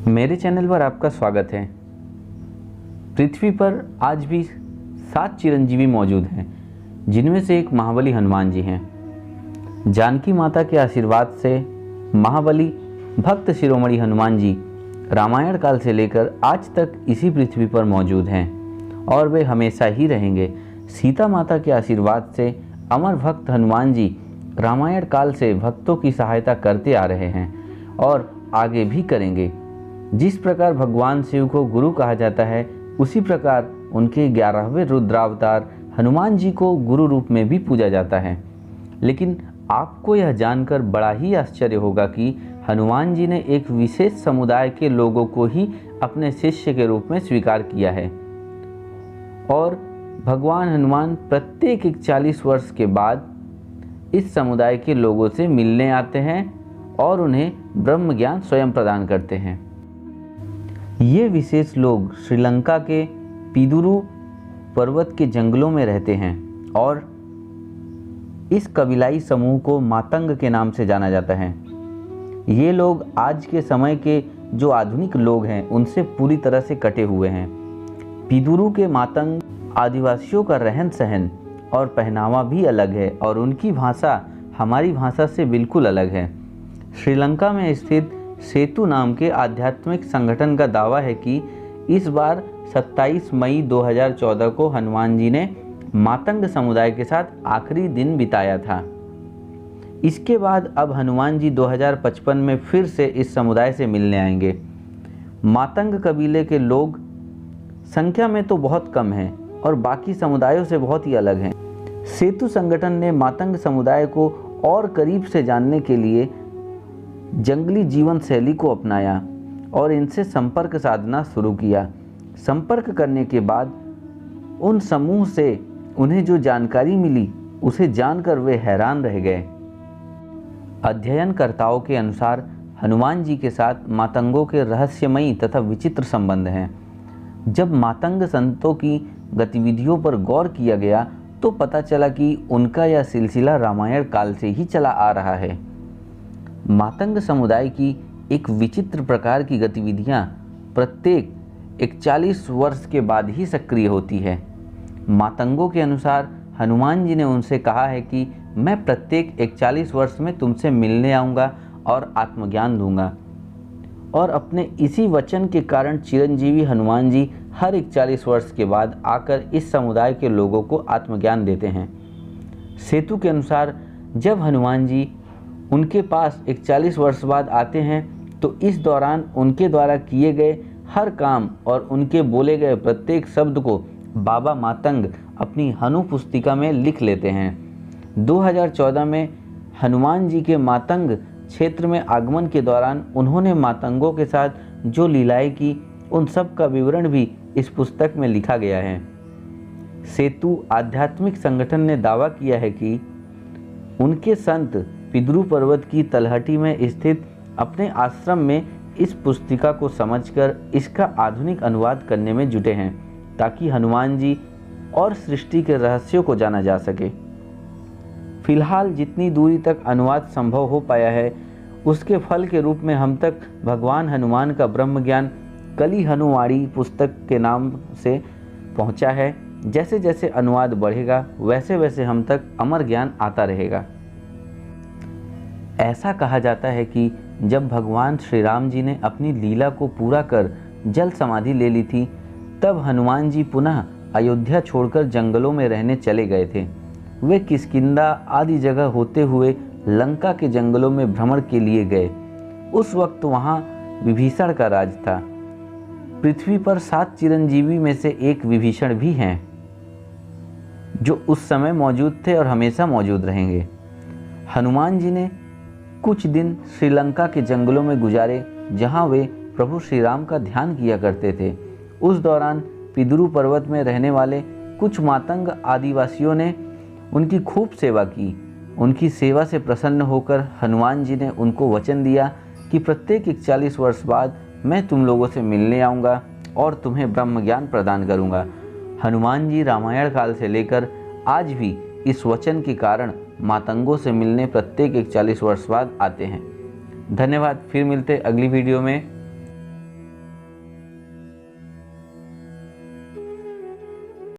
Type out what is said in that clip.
मेरे चैनल पर आपका स्वागत है। पृथ्वी पर आज भी 7 चिरंजीवी मौजूद हैं, जिनमें से एक महाबली हनुमान जी हैं। जानकी माता के आशीर्वाद से महाबली भक्त शिरोमणि हनुमान जी रामायण काल से लेकर आज तक इसी पृथ्वी पर मौजूद हैं और वे हमेशा ही रहेंगे। सीता माता के आशीर्वाद से अमर भक्त हनुमान जी रामायण काल से भक्तों की सहायता करते आ रहे हैं और आगे भी करेंगे। जिस प्रकार भगवान शिव को गुरु कहा जाता है, उसी प्रकार उनके 11वें रुद्रावतार हनुमान जी को गुरु रूप में भी पूजा जाता है। लेकिन आपको यह जानकर बड़ा ही आश्चर्य होगा कि हनुमान जी ने एक विशेष समुदाय के लोगों को ही अपने शिष्य के रूप में स्वीकार किया है और भगवान हनुमान प्रत्येक 41 वर्ष के बाद इस समुदाय के लोगों से मिलने आते हैं और उन्हें ब्रह्म ज्ञान स्वयं प्रदान करते हैं। ये विशेष लोग श्रीलंका के पिदुरु पर्वत के जंगलों में रहते हैं और इस कबीलाई समूह को मातंग के नाम से जाना जाता है। ये लोग आज के समय के जो आधुनिक लोग हैं उनसे पूरी तरह से कटे हुए हैं। पिदुरु के मातंग आदिवासियों का रहन सहन और पहनावा भी अलग है और उनकी भाषा हमारी भाषा से बिल्कुल अलग है। श्रीलंका में स्थित सेतु नाम के आध्यात्मिक संगठन का दावा है कि इस बार 27 मई 2014 को हनुमान जी ने मातंग समुदाय के साथ आखिरी दिन बिताया था। इसके बाद अब हनुमान जी 2055 में फिर से इस समुदाय से मिलने आएंगे। मातंग कबीले के लोग संख्या में तो बहुत कम हैं और बाकी समुदायों से बहुत ही अलग हैं। सेतु संगठन ने मातंग समुदाय को और करीब से जानने के लिए जंगली जीवन शैली को अपनाया और इनसे संपर्क साधना शुरू किया। संपर्क करने के बाद उन समूह से उन्हें जो जानकारी मिली उसे जानकर वे हैरान रह गए। अध्ययनकर्ताओं के अनुसार हनुमान जी के साथ मातंगों के रहस्यमयी तथा विचित्र संबंध हैं। जब मातंग संतों की गतिविधियों पर गौर किया गया तो पता चला कि उनका यह सिलसिला रामायण काल से ही चला आ रहा है। मातंग समुदाय की एक विचित्र प्रकार की गतिविधियां प्रत्येक 41 वर्ष के बाद ही सक्रिय होती है। मातंगों के अनुसार हनुमान जी ने उनसे कहा है कि मैं प्रत्येक 41 वर्ष में तुमसे मिलने आऊँगा और आत्मज्ञान दूंगा और अपने इसी वचन के कारण चिरंजीवी हनुमान जी हर 41 वर्ष के बाद आकर इस समुदाय के लोगों को आत्मज्ञान देते हैं। सेतु के अनुसार जब हनुमान जी उनके पास 41 वर्ष बाद आते हैं तो इस दौरान उनके द्वारा किए गए हर काम और उनके बोले गए प्रत्येक शब्द को बाबा मातंग अपनी हनु पुस्तिका में लिख लेते हैं। 2014 में हनुमान जी के मातंग क्षेत्र में आगमन के दौरान उन्होंने मातंगों के साथ जो लीलाएं की उन सब का विवरण भी इस पुस्तक में लिखा गया है। सेतु आध्यात्मिक संगठन ने दावा किया है कि उनके संत पिदुरु पर्वत की तलहटी में स्थित अपने आश्रम में इस पुस्तिका को समझकर इसका आधुनिक अनुवाद करने में जुटे हैं ताकि हनुमान जी और सृष्टि के रहस्यों को जाना जा सके। फिलहाल जितनी दूरी तक अनुवाद संभव हो पाया है उसके फल के रूप में हम तक भगवान हनुमान का ब्रह्म ज्ञान कली हनुवाणी पुस्तक के नाम से पहुंचा है। जैसे जैसे अनुवाद बढ़ेगा वैसे वैसे हम तक अमर ज्ञान आता रहेगा। ऐसा कहा जाता है कि जब भगवान श्री राम जी ने अपनी लीला को पूरा कर जल समाधि ले ली थी तब हनुमान जी पुनः अयोध्या छोड़कर जंगलों में रहने चले गए थे। वे किष्किंधा आदि जगह होते हुए लंका के जंगलों में भ्रमण के लिए गए। उस वक्त वहाँ विभीषण का राज था। पृथ्वी पर 7 चिरंजीवी में से एक विभीषण भी हैं जो उस समय मौजूद थे और हमेशा मौजूद रहेंगे। हनुमान जी ने कुछ दिन श्रीलंका के जंगलों में गुजारे जहां वे प्रभु श्री राम का ध्यान किया करते थे। उस दौरान पिदुरु पर्वत में रहने वाले कुछ मातंग आदिवासियों ने उनकी खूब सेवा की। उनकी सेवा से प्रसन्न होकर हनुमान जी ने उनको वचन दिया कि प्रत्येक 41 वर्ष बाद मैं तुम लोगों से मिलने आऊँगा और तुम्हें ब्रह्म ज्ञान प्रदान करूँगा। हनुमान जी रामायण काल से लेकर आज भी इस वचन के कारण मातंगों से मिलने प्रत्येक 41 वर्ष बाद आते हैं। धन्यवाद। फिर मिलते अगली वीडियो में।